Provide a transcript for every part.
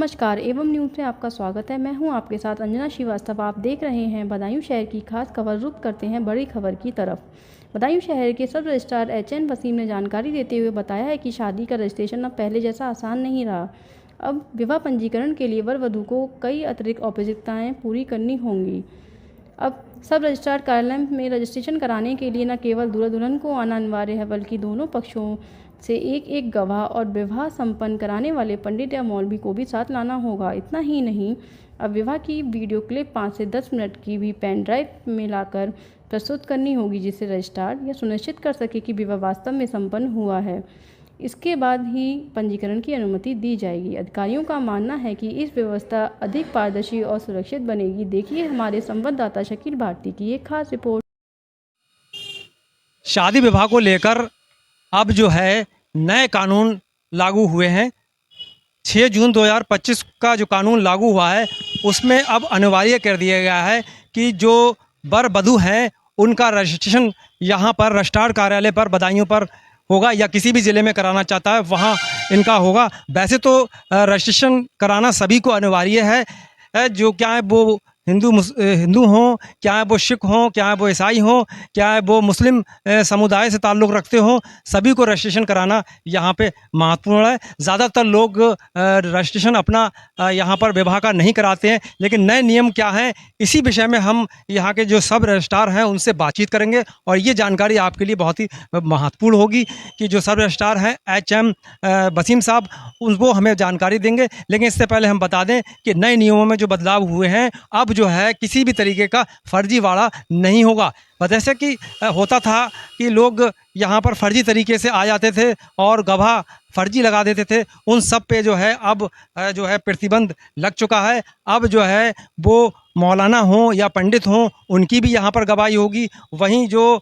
नमस्कार एवं न्यूज़ में आपका स्वागत है। मैं हूं आपके साथ अंजना श्रीवास्तव। आप देख रहे हैं बदायूं शहर की खास खबर। रुख करते हैं बड़ी खबर की तरफ। बदायूं शहर के सब रजिस्ट्रार एचएन वसीम ने जानकारी देते हुए बताया है कि शादी का रजिस्ट्रेशन अब पहले जैसा आसान नहीं रहा। अब विवाह पंजीकरण के लिए वर वधू को कई अतिरिक्त औपचारिकताएँ पूरी करनी होंगी। अब सब रजिस्ट्रार कार्यालय में रजिस्ट्रेशन कराने के लिए न केवल दूल्हा दुल्हन को आना अनिवार्य है, बल्कि दोनों पक्षों से एक एक गवाह और विवाह संपन्न कराने वाले पंडित या मौलवी को भी साथ लाना होगा। इतना ही नहीं, अब विवाह की वीडियो क्लिप 5 से 10 मिनट की भी पेन ड्राइव में लाकर प्रस्तुत करनी होगी, जिससे रजिस्ट्रार यह सुनिश्चित कर सके कि विवाह वास्तव में संपन्न हुआ है। इसके बाद ही पंजीकरण की अनुमति दी जाएगी। अधिकारियों का मानना है कि इस व्यवस्था अधिक पारदर्शी और सुरक्षित बनेगी। देखिए हमारे संवाददाता शकील भारती की एक खास रिपोर्ट। शादी विवाह को लेकर अब जो है नए कानून लागू हुए हैं। 6 जून 2025 का जो कानून लागू हुआ है उसमें अब अनिवार्य कर दिया गया है कि जो वर वधू हैं उनका रजिस्ट्रेशन यहाँ पर रजिस्ट्रार कार्यालय पर बदायूं पर होगा, या किसी भी ज़िले में कराना चाहता है वहाँ इनका होगा। वैसे तो रजिस्ट्रेशन कराना सभी को अनिवार्य है, जो क्या है वो हिंदू हों, क्या है वो सिख हों, क्या है वो ईसाई हों, क्या है वो मुस्लिम समुदाय से ताल्लुक़ रखते हों, सभी को रजिस्ट्रेशन कराना यहाँ पे महत्वपूर्ण है। ज़्यादातर लोग रजिस्ट्रेशन अपना यहाँ पर विवाह का नहीं कराते हैं, लेकिन नए नियम क्या हैं इसी विषय में हम यहाँ के जो सब रजिस्ट्रार हैं उनसे बातचीत करेंगे और ये जानकारी आपके लिए बहुत ही महत्वपूर्ण होगी कि जो सब रजिस्ट्रार हैं एचएम वसीम साहब उनको हमें जानकारी देंगे। लेकिन इससे पहले हम बता दें कि नए नियमों में जो बदलाव हुए हैं, अब जो है किसी भी तरीके का फर्जीवाड़ा नहीं होगा। जैसे कि होता था कि लोग यहाँ पर फर्जी तरीके से आ जाते थे और गवाह फर्जी लगा देते थे, उन सब पे जो है अब जो है प्रतिबंध लग चुका है। अब जो है वो मौलाना हों या पंडित हों उनकी भी यहाँ पर गवाही होगी। वहीं जो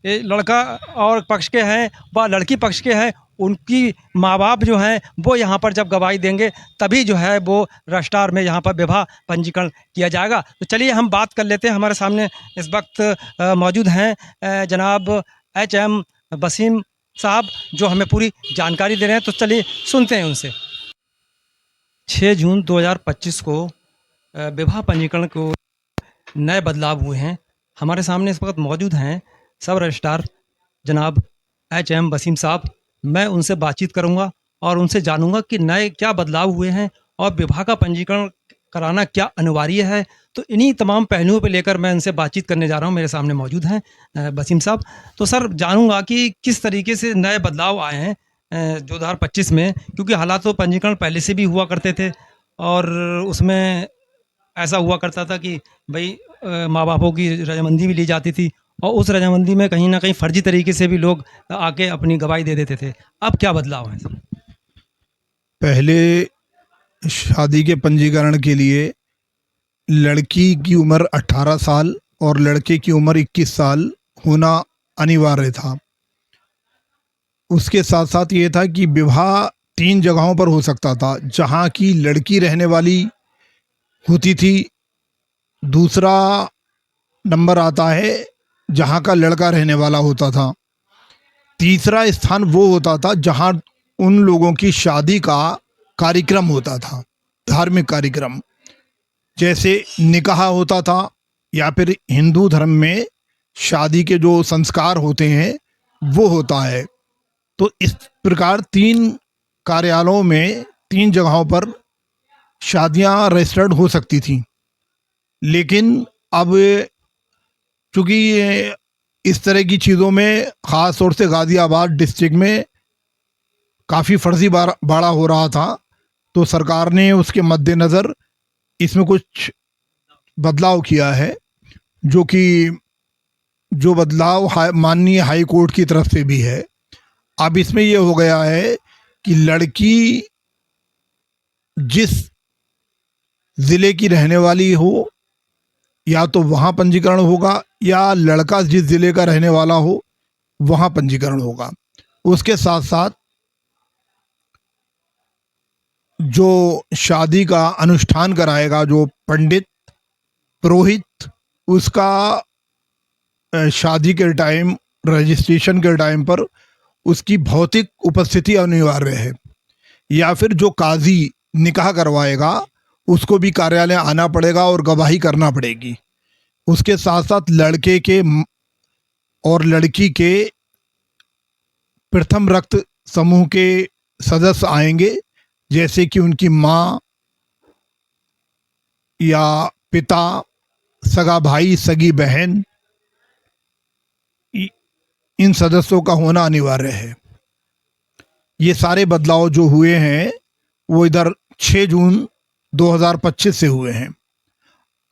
लड़का और पक्ष के हैं व लड़की पक्ष के हैं उनकी माँ बाप जो हैं वो यहाँ पर जब गवाही देंगे तभी जो है वो रजिस्ट्रार में यहाँ पर विवाह पंजीकरण किया जाएगा। तो चलिए हम बात कर लेते हैं। हमारे सामने इस वक्त मौजूद हैं जनाब एचएम वसीम साहब जो हमें पूरी जानकारी दे रहे हैं। तो चलिए सुनते हैं उनसे। 6 जून 2025 को विवाह पंजीकरण को नए बदलाव हुए हैं। हमारे सामने इस वक्त मौजूद हैं सब रजिस्ट्रार जनाब एचएम वसीम साहब। मैं उनसे बातचीत करूंगा और उनसे जानूंगा कि नए क्या बदलाव हुए हैं और विवाह का पंजीकरण कराना क्या अनिवार्य है। तो इन्हीं तमाम पहलुओं पर लेकर मैं उनसे बातचीत करने जा रहा हूं। मेरे सामने मौजूद हैं वसीम साहब। तो सर जानूंगा कि किस तरीके से नए बदलाव आए हैं 2025 में, क्योंकि हालात तो पंजीकरण पहले से भी हुआ करते थे और उसमें ऐसा हुआ करता था कि भाई माँ बापों की रजामंदी भी ली जाती थी और उस रजामंदी में कहीं ना कहीं फर्जी तरीके से भी लोग आके अपनी गवाही दे देते थे। अब क्या बदलाव है सर? पहले शादी के पंजीकरण के लिए लड़की की उम्र 18 साल और लड़के की उम्र 21 साल होना अनिवार्य था। उसके साथ साथ ये था कि विवाह 3 जगहों पर हो सकता था जहाँ की लड़की रहने वाली होती थी। दूसरा नंबर आता है जहाँ का लड़का रहने वाला होता था। तीसरा स्थान वो होता था जहाँ उन लोगों की शादी का कार्यक्रम होता था, धार्मिक कार्यक्रम जैसे निकाह होता था या फिर हिंदू धर्म में शादी के जो संस्कार होते हैं वो होता है। तो इस प्रकार 3 कार्यालयों में 3 जगहों पर शादियां रजिस्टर्ड हो सकती थी। लेकिन अब चूँकि इस तरह की चीज़ों में ख़ास तौर से गाज़ियाबाद डिस्ट्रिक्ट में काफ़ी फर्जीवाड़ा हो रहा था, तो सरकार ने उसके मद्देनज़र इसमें कुछ बदलाव किया है, जो बदलाव माननीय हाई कोर्ट की तरफ से भी है। अब इसमें यह हो गया है कि लड़की जिस ज़िले की रहने वाली हो या तो वहाँ पंजीकरण होगा, या लड़का जिस ज़िले का रहने वाला हो वहाँ पंजीकरण होगा। उसके साथ साथ जो शादी का अनुष्ठान कराएगा, जो पंडित पुरोहित, उसका शादी के टाइम रजिस्ट्रेशन के टाइम पर उसकी भौतिक उपस्थिति अनिवार्य है। या फिर जो काजी निकाह करवाएगा उसको भी कार्यालय आना पड़ेगा और गवाही करना पड़ेगी। उसके साथ साथ लड़के के और लड़की के प्रथम रक्त समूह के सदस्य आएंगे, जैसे कि उनकी माँ या पिता, सगा भाई, सगी बहन, इन सदस्यों का होना अनिवार्य है। ये सारे बदलाव जो हुए हैं वो इधर 6 जून 2025 से हुए हैं।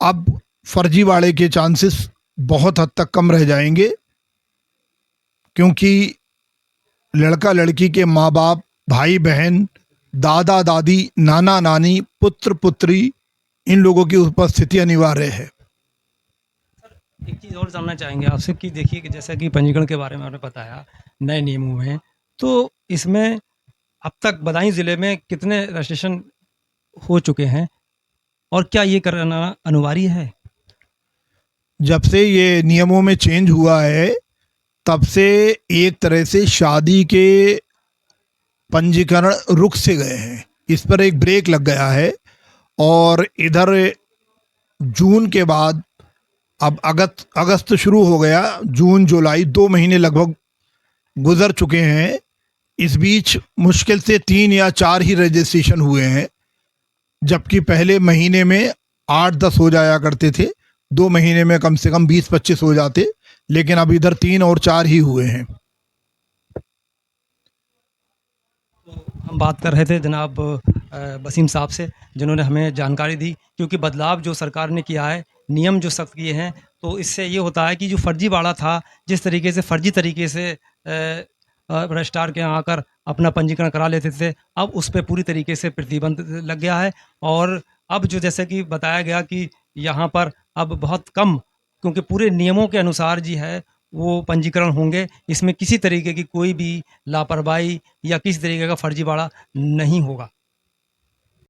अब फर्जीवाड़े के चांसेस बहुत हद तक कम रह जाएंगे, क्योंकि लड़का लड़की के माँ बाप, भाई बहन, दादा दादी, नाना नानी, पुत्र पुत्री, इन लोगों की उपस्थिति अनिवार्य है। एक चीज़ और जानना चाहेंगे आपसे कि देखिए कि जैसा कि पंजीकरण के बारे में आपने बताया नए नियमों में, तो इसमें अब तक बदायूं ज़िले में कितने रजिस्ट्रेशन हो चुके हैं और क्या ये कराना अनिवार्य है? जब से ये नियमों में चेंज हुआ है तब से एक तरह से शादी के पंजीकरण रुक से गए हैं, इस पर एक ब्रेक लग गया है। और इधर जून के बाद अब अगस्त शुरू हो गया, जून जुलाई 2 महीने लगभग गुजर चुके हैं। इस बीच मुश्किल से 3 या 4 ही रजिस्ट्रेशन हुए हैं, जबकि पहले महीने में 8-10 हो जाया करते थे, 2 महीने में कम से कम 20-25 हो जाते, लेकिन अब इधर 3 और 4 ही हुए हैं। हम बात कर रहे थे जनाब वसीम साहब से, जिन्होंने हमें जानकारी दी, क्योंकि बदलाव जो सरकार ने किया है, नियम जो सख्त किए हैं, तो इससे ये होता है कि जो फर्जीवाड़ा था, जिस तरीके से फर्जी तरीके से रजिस्ट्रार के यहाँ आकर अपना पंजीकरण करा लेते थे, अब उस पे पूरी तरीके से प्रतिबंध लग गया है। और अब जो जैसे कि बताया गया कि यहाँ पर अब बहुत कम, क्योंकि पूरे नियमों के अनुसार जी है वो पंजीकरण होंगे, इसमें किसी तरीके की कोई भी लापरवाही या किसी तरीके का फर्जीवाड़ा नहीं होगा।